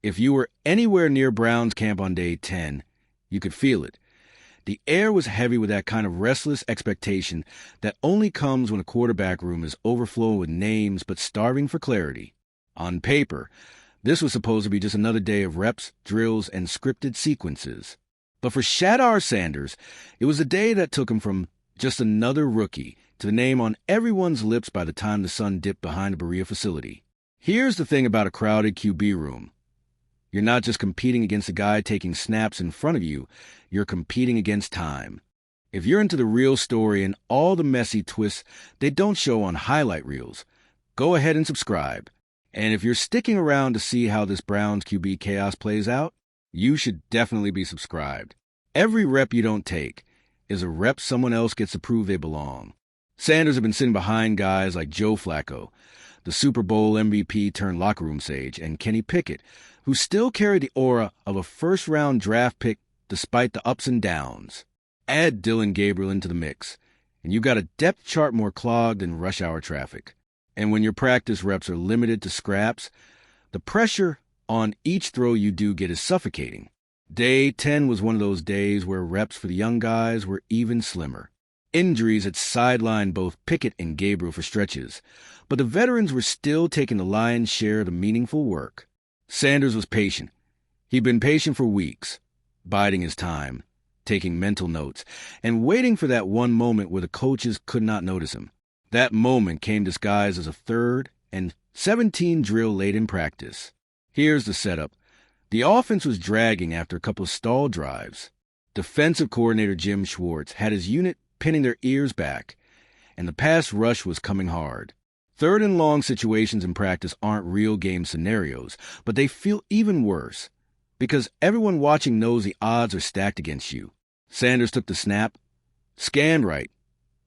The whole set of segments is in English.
If you were anywhere near Brown's camp on day 10, you could feel it. The air was heavy with that kind of restless expectation that only comes when a quarterback room is overflowing with names but starving for clarity. On paper, this was supposed to be just another day of reps, drills, and scripted sequences. But for Shedeur Sanders, it was a day that took him from just another rookie to the name on everyone's lips by the time the sun dipped behind the Berea facility. Here's the thing about a crowded QB room. You're not just competing against a guy taking snaps in front of you, you're competing against time. If you're into the real story and all the messy twists they don't show on highlight reels, go ahead and subscribe. And if you're sticking around to see how this Browns QB chaos plays out, you should definitely be subscribed. Every rep you don't take is a rep someone else gets to prove they belong. Sanders have been sitting behind guys like Joe Flacco, the Super Bowl MVP turned locker room sage, and Kenny Pickett, who still carry the aura of a first-round draft pick despite the ups and downs. Add Dylan Gabriel into the mix, and you've got a depth chart more clogged than rush hour traffic. And when your practice reps are limited to scraps, the pressure on each throw you do get is suffocating. Day 10 was one of those days where reps for the young guys were even slimmer. Injuries had sidelined both Pickett and Gabriel for stretches, but the veterans were still taking the lion's share of the meaningful work. Sanders was patient. He'd been patient for weeks, biding his time, taking mental notes, and waiting for that one moment where the coaches could not notice him. That moment came disguised as a 3rd and 17 drill late in practice. Here's the setup. The offense was dragging after a couple of stall drives. Defensive coordinator Jim Schwartz had his unit pinning their ears back, and the pass rush was coming hard. 3rd and long situations in practice aren't real game scenarios, but they feel even worse, because everyone watching knows the odds are stacked against you. Sanders took the snap, scanned right,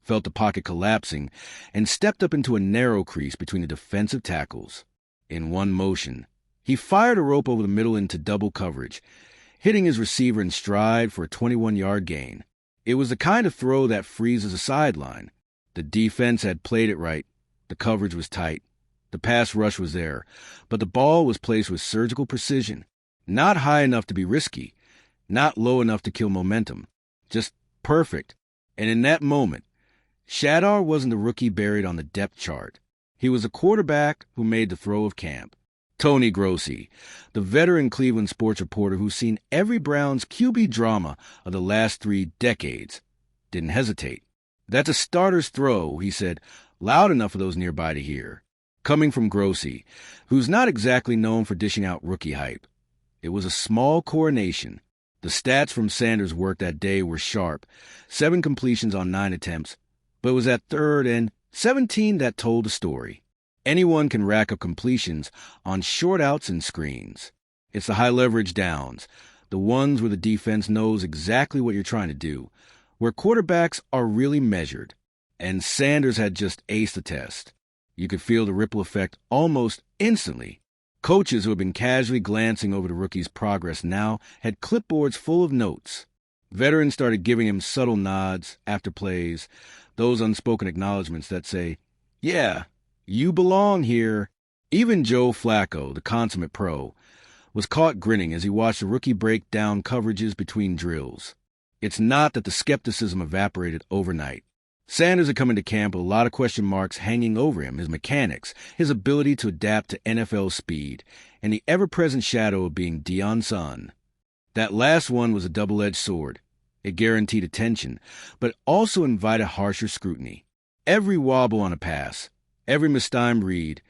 felt the pocket collapsing, and stepped up into a narrow crease between the defensive tackles. In one motion, he fired a rope over the middle into double coverage, hitting his receiver in stride for a 21-yard gain. It was the kind of throw that freezes a sideline. The defense had played it right. The coverage was tight. The pass rush was there. But the ball was placed with surgical precision. Not high enough to be risky. Not low enough to kill momentum. Just perfect. And in that moment, Shedeur wasn't the rookie buried on the depth chart. He was a quarterback who made the throw of camp. Tony Grossi, the veteran Cleveland sports reporter who's seen every Browns QB drama of the last 3 decades, didn't hesitate. "That's a starter's throw," he said, loud enough for those nearby to hear. Coming from Grossi, who's not exactly known for dishing out rookie hype. It was a small coronation. The stats from Sanders' work that day were sharp. 7 completions on 9 attempts, but it was that 3rd and 17 that told the story. Anyone can rack up completions on short outs and screens. It's the high-leverage downs, the ones where the defense knows exactly what you're trying to do, where quarterbacks are really measured. And Sanders had just aced the test. You could feel the ripple effect almost instantly. Coaches who had been casually glancing over the rookie's progress now had clipboards full of notes. Veterans started giving him subtle nods after plays, those unspoken acknowledgments that say, "Yeah, you belong here." Even Joe Flacco, the consummate pro, was caught grinning as he watched the rookie break down coverages between drills. It's not that the skepticism evaporated overnight. Sanders had come into camp with a lot of question marks hanging over him, his mechanics, his ability to adapt to NFL speed, and the ever-present shadow of being Deion's son. That last one was a double-edged sword. It guaranteed attention, but also invited harsher scrutiny. Every wobble on a pass, every mistimed read,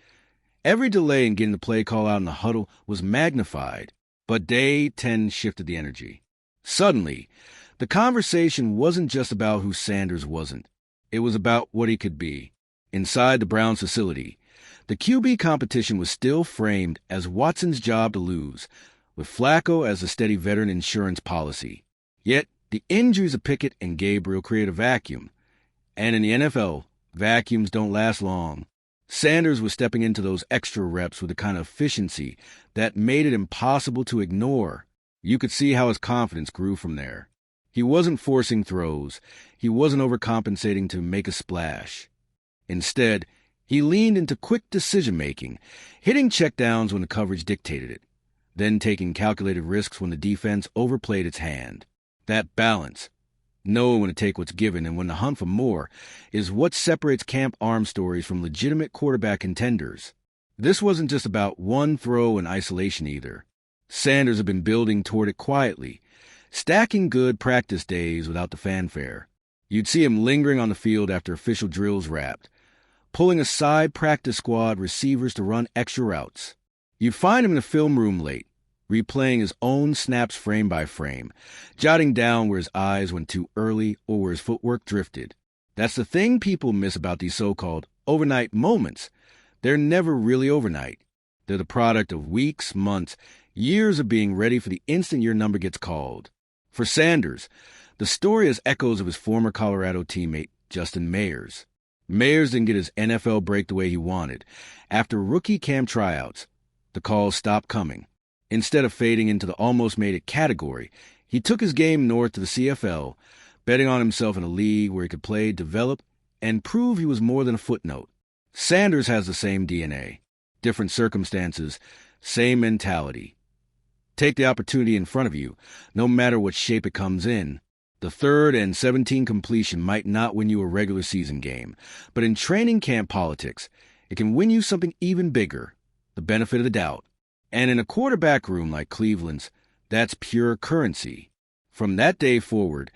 every delay in getting the play call out in the huddle was magnified. But day 10 shifted the energy. Suddenly, the conversation wasn't just about who Sanders wasn't. It was about what he could be. Inside the Browns facility, the QB competition was still framed as Watson's job to lose, with Flacco as the steady veteran insurance policy. Yet, the injuries of Pickett and Gabriel created a vacuum. And in the NFL, vacuums don't last long. Sanders was stepping into those extra reps with a kind of efficiency that made it impossible to ignore. You could see how his confidence grew from there. He wasn't forcing throws. He wasn't overcompensating to make a splash. Instead, he leaned into quick decision-making, hitting checkdowns when the coverage dictated it. then taking calculated risks when the defense overplayed its hand. That balance, knowing when to take what's given and when to hunt for more, is what separates camp arm stories from legitimate quarterback contenders. This wasn't just about one throw in isolation either. Sanders had been building toward it quietly, stacking good practice days without the fanfare. You'd see him lingering on the field after official drills wrapped, pulling aside practice squad receivers to run extra routes. You'd find him in the film room late, replaying his own snaps frame by frame, jotting down where his eyes went too early or where his footwork drifted. That's the thing people miss about these so-called overnight moments. They're never really overnight. They're the product of weeks, months, years of being ready for the instant your number gets called. For Sanders, the story has echoes of his former Colorado teammate, Justin Mayers. Mayers didn't get his NFL break the way he wanted. After rookie camp tryouts, the calls stopped coming. Instead of fading into the almost made it category, he took his game north to the CFL, betting on himself in a league where he could play, develop, and prove he was more than a footnote. Sanders has the same DNA. Different circumstances, same mentality. Take the opportunity in front of you, no matter what shape it comes in. The 3rd and 17 completion might not win you a regular season game, but in training camp politics, it can win you something even bigger, the benefit of the doubt. And in a quarterback room like Cleveland's, that's pure currency. From that day forward,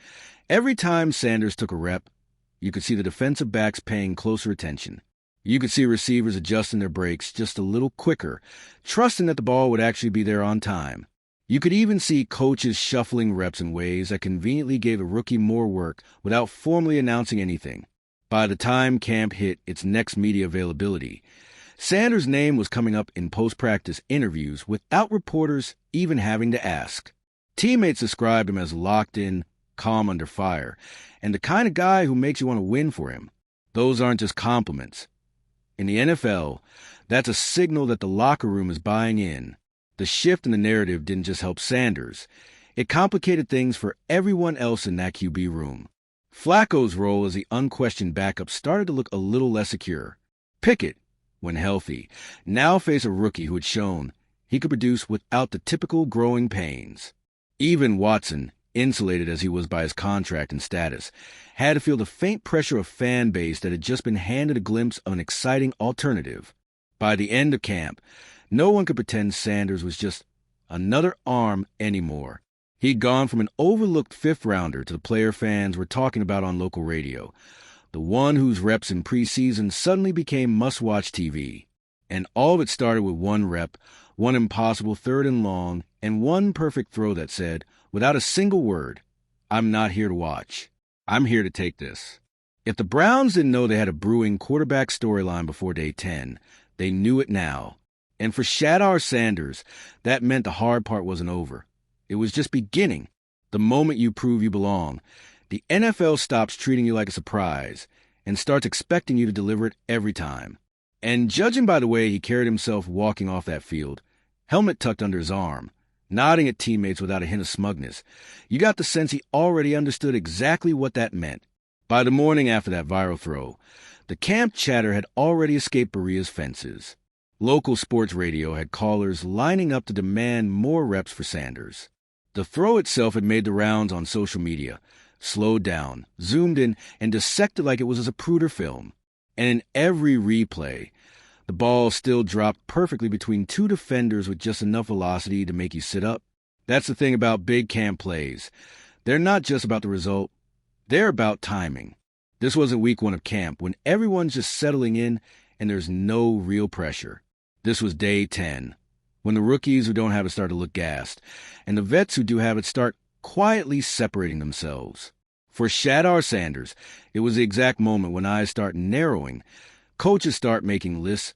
every time Sanders took a rep, you could see the defensive backs paying closer attention. You could see receivers adjusting their brakes just a little quicker, trusting that the ball would actually be there on time. You could even see coaches shuffling reps in ways that conveniently gave the rookie more work without formally announcing anything. By the time camp hit its next media availability, Sanders' name was coming up in post-practice interviews without reporters even having to ask. Teammates described him as locked in, calm under fire, and the kind of guy who makes you want to win for him. Those aren't just compliments. In the NFL, that's a signal that the locker room is buying in. The shift in the narrative didn't just help Sanders. It complicated things for everyone else in that QB room. Flacco's role as the unquestioned backup started to look a little less secure. Pickett, when healthy, now faced a rookie who had shown he could produce without the typical growing pains. Even Watson, insulated as he was by his contract and status, had to feel the faint pressure of fan base that had just been handed a glimpse of an exciting alternative. By the end of camp, no one could pretend Sanders was just another arm anymore. He'd gone from an overlooked fifth-rounder to the player fans were talking about on local radio, the one whose reps in preseason suddenly became must-watch TV. And all of it started with one rep, one impossible 3rd and long, and one perfect throw that said, without a single word, "I'm not here to watch. I'm here to take this." If the Browns didn't know they had a brewing quarterback storyline before day 10, they knew it now. And for Shedeur Sanders, that meant the hard part wasn't over. It was just beginning. The moment you prove you belong, the NFL stops treating you like a surprise and starts expecting you to deliver it every time. And judging by the way he carried himself walking off that field, helmet tucked under his arm, nodding at teammates without a hint of smugness, you got the sense he already understood exactly what that meant. By the morning after that viral throw, the camp chatter had already escaped Berea's fences. Local sports radio had callers lining up to demand more reps for Sanders. The throw itself had made the rounds on social media, slowed down, zoomed in, and dissected like it was a Zapruder film. And in every replay, the ball still dropped perfectly between two defenders with just enough velocity to make you sit up. That's the thing about big camp plays. They're not just about the result. They're about timing. This wasn't week 1 of camp when everyone's just settling in and there's no real pressure. This was day 10, when the rookies who don't have it start to look gassed, and the vets who do have it start quietly separating themselves. For Shedeur Sanders, it was the exact moment when eyes start narrowing, coaches start making lists,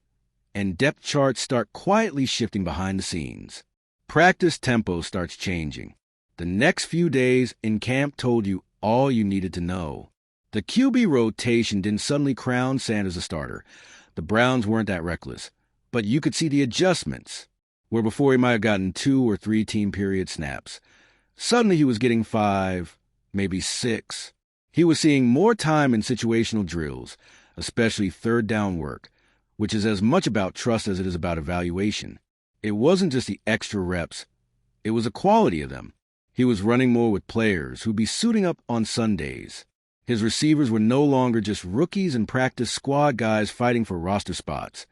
and depth charts start quietly shifting behind the scenes. Practice tempo starts changing. The next few days in camp told you all you needed to know. The QB rotation didn't suddenly crown Sanders a starter. The Browns weren't that reckless. But you could see the adjustments, where before he might have gotten 2 or 3 team period snaps. Suddenly he was getting 5, maybe 6. He was seeing more time in situational drills, especially 3rd down work, which is as much about trust as it is about evaluation. It wasn't just the extra reps, it was the quality of them. He was running more with players who'd be suiting up on Sundays. His receivers were no longer just rookies and practice squad guys fighting for roster spots.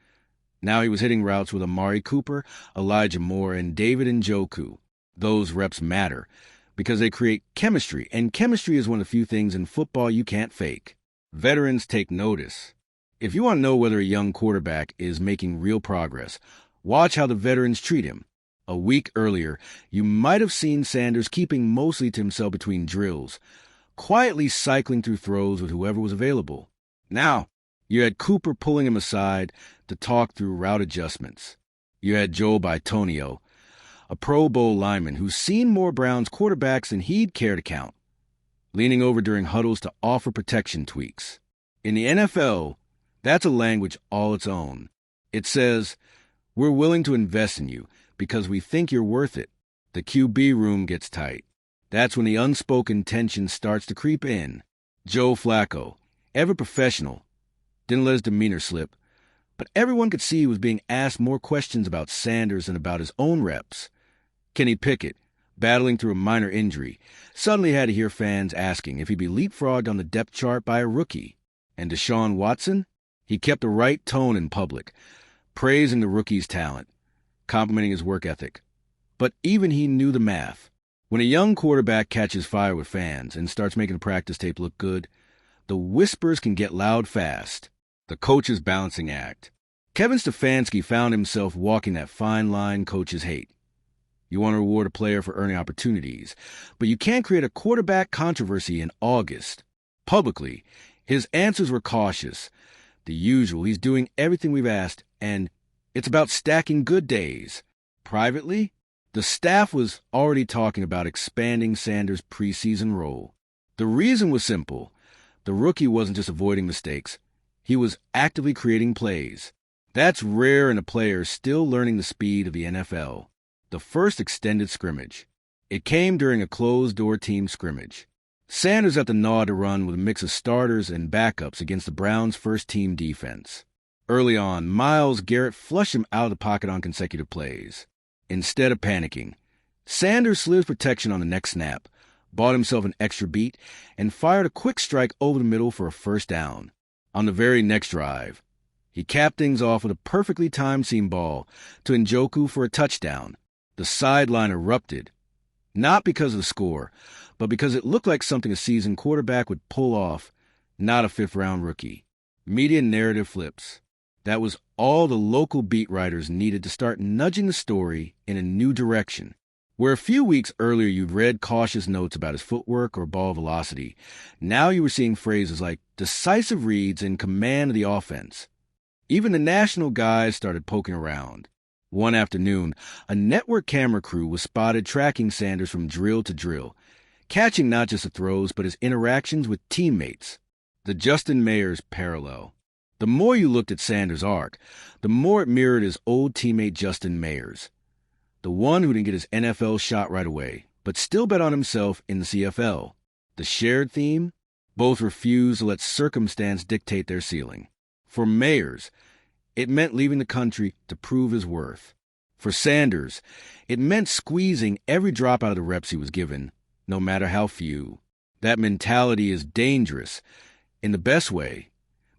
Now he was hitting routes with Amari Cooper, Elijah Moore, and David Njoku. Those reps matter because they create chemistry, and chemistry is one of the few things in football you can't fake. Veterans take notice. If you want to know whether a young quarterback is making real progress, watch how the veterans treat him. A week earlier, you might have seen Sanders keeping mostly to himself between drills, quietly cycling through throws with whoever was available. Now, you had Cooper pulling him aside to talk through route adjustments. You had Joe Bitonio, a Pro Bowl lineman who's seen more Browns quarterbacks than he'd care to count, leaning over during huddles to offer protection tweaks. In the NFL, that's a language all its own. It says, "We're willing to invest in you because we think you're worth it." The QB room gets tight. That's when the unspoken tension starts to creep in. Joe Flacco, ever professional, didn't let his demeanor slip, but everyone could see he was being asked more questions about Sanders than about his own reps. Kenny Pickett, battling through a minor injury, suddenly had to hear fans asking if he'd be leapfrogged on the depth chart by a rookie. And Deshaun Watson, he kept the right tone in public, praising the rookie's talent, complimenting his work ethic. But even he knew the math. When a young quarterback catches fire with fans and starts making the practice tape look good, the whispers can get loud fast. The coach's balancing act. Kevin Stefanski found himself walking that fine line coaches hate. You want to reward a player for earning opportunities, but you can't create a quarterback controversy in August. Publicly, his answers were cautious. The usual, he's doing everything we've asked, and it's about stacking good days. Privately, the staff was already talking about expanding Sanders' preseason role. The reason was simple. The rookie wasn't just avoiding mistakes. He was actively creating plays. That's rare in a player still learning the speed of the NFL. The first extended scrimmage. It came during a closed-door team scrimmage. Sanders had the nod to run with a mix of starters and backups against the Browns' first-team defense. Early on, Myles Garrett flushed him out of the pocket on consecutive plays. Instead of panicking, Sanders slid his protection on the next snap, bought himself an extra beat, and fired a quick strike over the middle for a first down. On the very next drive, he capped things off with a perfectly timed seam ball to Njoku for a touchdown. The sideline erupted, not because of the score, but because it looked like something a seasoned quarterback would pull off, not a fifth-round rookie. Media narrative flips. That was all the local beat writers needed to start nudging the story in a new direction. Where a few weeks earlier you'd read cautious notes about his footwork or ball velocity, now you were seeing phrases like decisive reads and command of the offense. Even the national guys started poking around. One afternoon, a network camera crew was spotted tracking Sanders from drill to drill, catching not just the throws but his interactions with teammates. The Justin Mayers parallel. The more you looked at Sanders' arc, the more it mirrored his old teammate Justin Mayers, the one who didn't get his NFL shot right away, but still bet on himself in the CFL. The shared theme? Both refused to let circumstance dictate their ceiling. For Mayers, it meant leaving the country to prove his worth. For Sanders, it meant squeezing every drop out of the reps he was given, no matter how few. That mentality is dangerous, in the best way,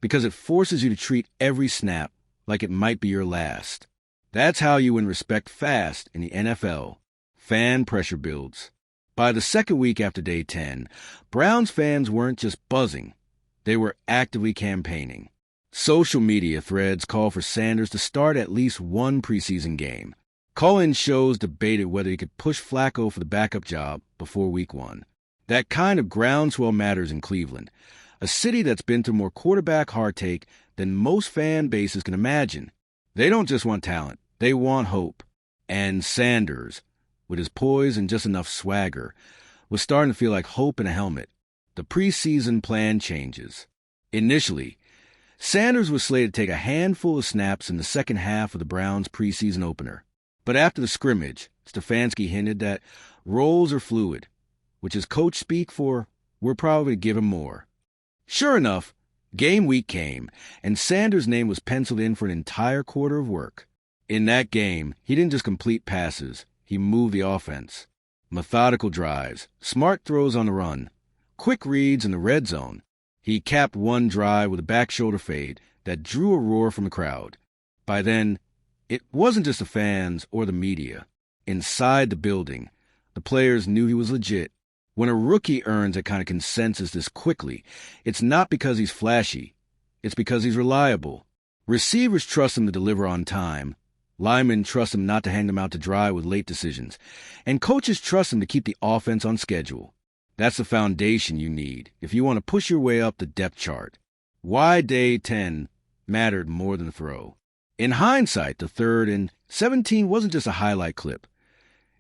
because it forces you to treat every snap like it might be your last. That's how you win respect fast in the NFL. Fan pressure builds. By the second week after day 10, Browns fans weren't just buzzing. They were actively campaigning. Social media threads call for Sanders to start at least one preseason game. Call-in shows debated whether he could push Flacco for the backup job before week 1. That kind of groundswell matters in Cleveland, a city that's been through more quarterback heartache than most fan bases can imagine. They don't just want talent, they want hope. And Sanders, with his poise and just enough swagger, was starting to feel like hope in a helmet. The preseason plan changes. Initially, Sanders was slated to take a handful of snaps in the second half of the Browns' preseason opener. But after the scrimmage, Stefanski hinted that roles are fluid, which is coach speak for, we're probably going to give him more. Sure enough, game week came, and Sanders' name was penciled in for an entire quarter of work. In that game, he didn't just complete passes, he moved the offense. Methodical drives, smart throws on the run, quick reads in the red zone. He capped one drive with a back shoulder fade that drew a roar from the crowd. By then, it wasn't just the fans or the media. Inside the building, the players knew he was legit. When a rookie earns that kind of consensus this quickly, it's not because he's flashy. It's because he's reliable. Receivers trust him to deliver on time. Linemen trust him not to hang them out to dry with late decisions. And coaches trust him to keep the offense on schedule. That's the foundation you need if you want to push your way up the depth chart. Why day 10 mattered more than the throw. In hindsight, the 3rd and 17 wasn't just a highlight clip.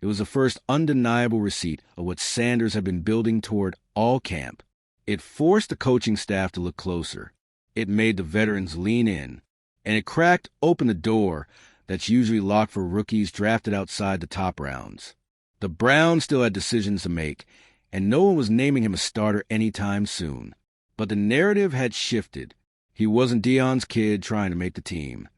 It was the first undeniable receipt of what Sanders had been building toward all camp. It forced the coaching staff to look closer. It made the veterans lean in. And it cracked open the door that's usually locked for rookies drafted outside the top rounds. The Browns still had decisions to make, and no one was naming him a starter anytime soon. But the narrative had shifted. He wasn't Deion's kid trying to make the team.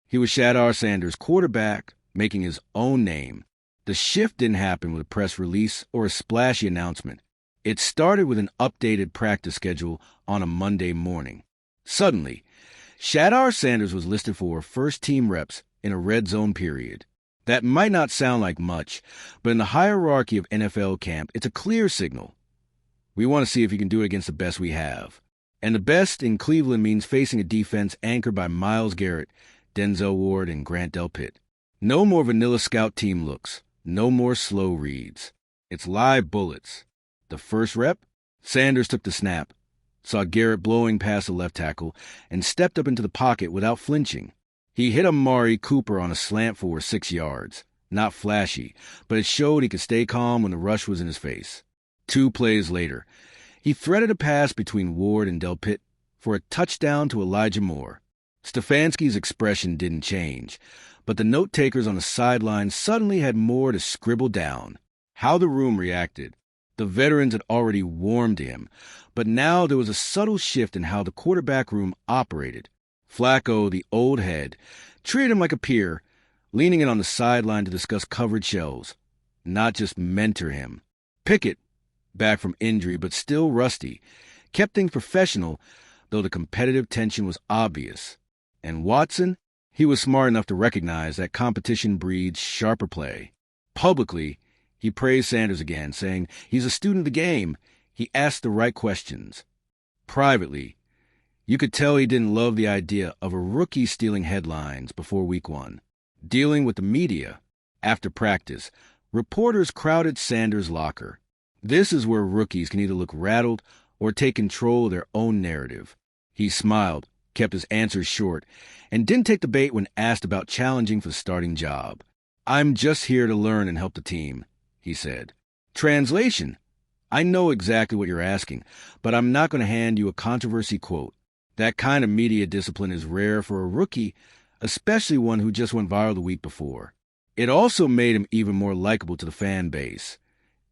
He was Shedeur Sanders' quarterback, making his own name. The shift didn't happen with a press release or a splashy announcement. It started with an updated practice schedule on a Monday morning. Suddenly, Shedeur Sanders was listed for first-team reps in a red zone period. That might not sound like much, but in the hierarchy of NFL camp, it's a clear signal. We want to see if he can do it against the best we have. And the best in Cleveland means facing a defense anchored by Myles Garrett, Denzel Ward, and Grant Delpit. No more vanilla scout team looks. No more slow reads. It's live bullets. The first rep, Sanders took the snap, saw Garrett blowing past the left tackle, and stepped up into the pocket without flinching. He hit Amari Cooper on a slant for 6 yards. Not flashy, but it showed he could stay calm when the rush was in his face. 2 plays later, he threaded a pass between Ward and Delpit for a touchdown to Elijah Moore. Stefanski's expression didn't change, but the note-takers on the sideline suddenly had more to scribble down. How the room reacted. The veterans had already warmed to him, but now there was a subtle shift in how the quarterback room operated. Flacco, the old head, treated him like a peer, leaning in on the sideline to discuss covered shells, not just mentor him. Pickett, back from injury but still rusty, kept things professional, though the competitive tension was obvious. And Watson, he was smart enough to recognize that competition breeds sharper play. Publicly, he praised Sanders again, saying he's a student of the game. He asked the right questions. Privately, you could tell he didn't love the idea of a rookie stealing headlines before week 1. Dealing with the media. After practice, reporters crowded Sanders' locker. This is where rookies can either look rattled or take control of their own narrative. He smiled, kept his answers short, and didn't take the bait when asked about challenging for the starting job. "I'm just here to learn and help the team," he said. Translation: I know exactly what you're asking, but I'm not going to hand you a controversy quote. That kind of media discipline is rare for a rookie, especially one who just went viral the week before. It also made him even more likable to the fan base.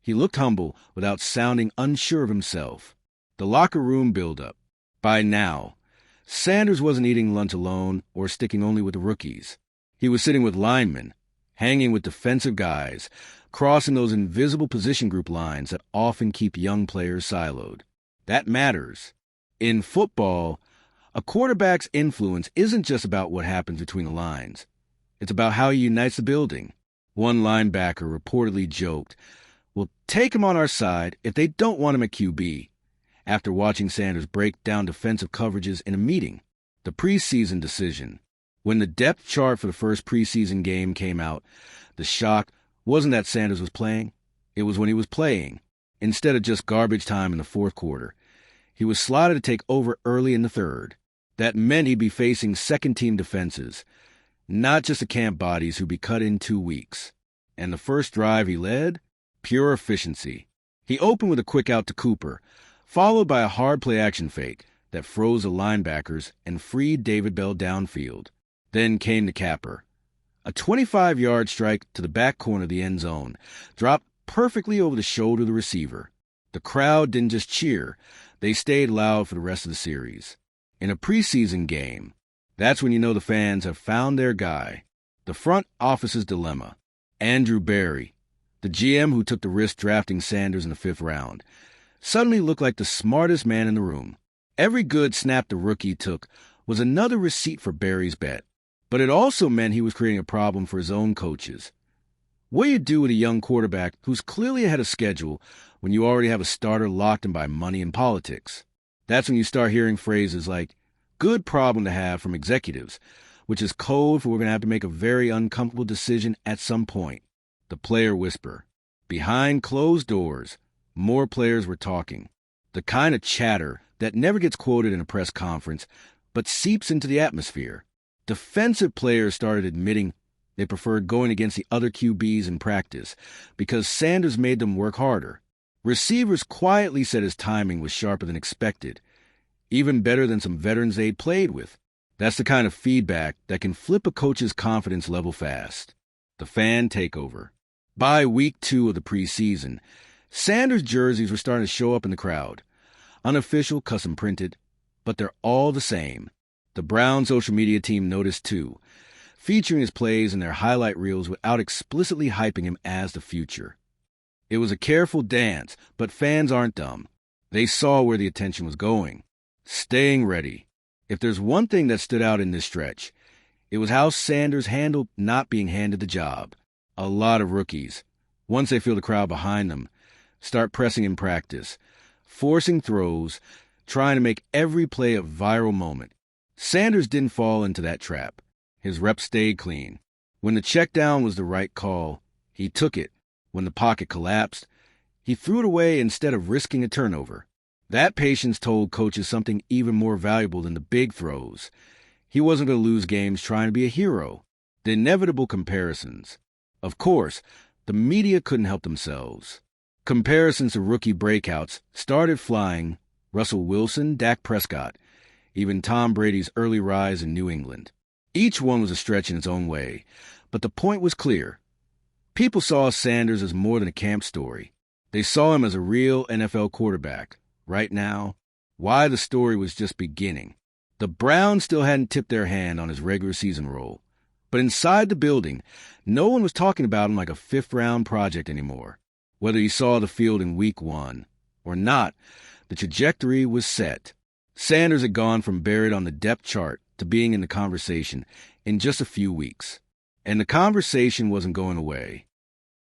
He looked humble without sounding unsure of himself. The locker room build-up. By now, Sanders wasn't eating lunch alone or sticking only with the rookies. He was sitting with linemen, hanging with defensive guys, crossing those invisible position group lines that often keep young players siloed. That matters. In football, a quarterback's influence isn't just about what happens between the lines. It's about how he unites the building. One linebacker reportedly joked, "We'll take him on our side if they don't want him at QB," after watching Sanders break down defensive coverages in a meeting. The preseason decision. When the depth chart for the first preseason game came out, the shock wasn't that Sanders was playing. It was when he was playing. Instead of just garbage time in the fourth quarter, he was slotted to take over early in the third. That meant he'd be facing second-team defenses, not just the camp bodies who'd be cut in 2 weeks. And the first drive he led? Pure efficiency. He opened with a quick out to Cooper, followed by a hard play-action fake that froze the linebackers and freed David Bell downfield. Then came the capper. A 25-yard strike to the back corner of the end zone, dropped perfectly over the shoulder of the receiver. The crowd didn't just cheer, they stayed loud for the rest of the series. In a preseason game, that's when you know the fans have found their guy. The front office's dilemma. Andrew Barry, the GM who took the risk drafting Sanders in the 5th round, suddenly looked like the smartest man in the room. Every good snap the rookie took was another receipt for Barry's bet. But it also meant he was creating a problem for his own coaches. What do you do with a young quarterback who's clearly ahead of schedule when you already have a starter locked in by money and politics? That's when you start hearing phrases like, good problem to have from executives, which is code for we're going to have to make a very uncomfortable decision at some point. The player whisper. Behind closed doors, more players were talking. The kind of chatter that never gets quoted in a press conference, but seeps into the atmosphere. Defensive players started admitting they preferred going against the other QBs in practice because Sanders made them work harder. Receivers quietly said his timing was sharper than expected, even better than some veterans they'd played with. That's the kind of feedback that can flip a coach's confidence level fast. The fan takeover. By week 2 of the preseason, Sanders jerseys were starting to show up in the crowd. Unofficial, custom printed, but they're all the same. The Browns social media team noticed too, featuring his plays in their highlight reels without explicitly hyping him as the future. It was a careful dance, but fans aren't dumb. They saw where the attention was going. Staying ready. If there's one thing that stood out in this stretch, it was how Sanders handled not being handed the job. A lot of rookies, once they feel the crowd behind them, start pressing in practice, forcing throws, trying to make every play a viral moment. Sanders didn't fall into that trap. His reps stayed clean. When the check down was the right call, he took it. When the pocket collapsed, he threw it away instead of risking a turnover. That patience told coaches something even more valuable than the big throws. He wasn't going to lose games trying to be a hero. The inevitable comparisons. Of course, the media couldn't help themselves. Comparisons to rookie breakouts started flying. Russell Wilson, Dak Prescott, even Tom Brady's early rise in New England. Each one was a stretch in its own way, but the point was clear. People saw Sanders as more than a camp story. They saw him as a real NFL quarterback. Right now, why the story was just beginning. The Browns still hadn't tipped their hand on his regular season role. But inside the building, no one was talking about him like a 5th-round project anymore. Whether he saw the field in week 1 or not, the trajectory was set. Sanders had gone from buried on the depth chart to being in the conversation in just a few weeks. And the conversation wasn't going away.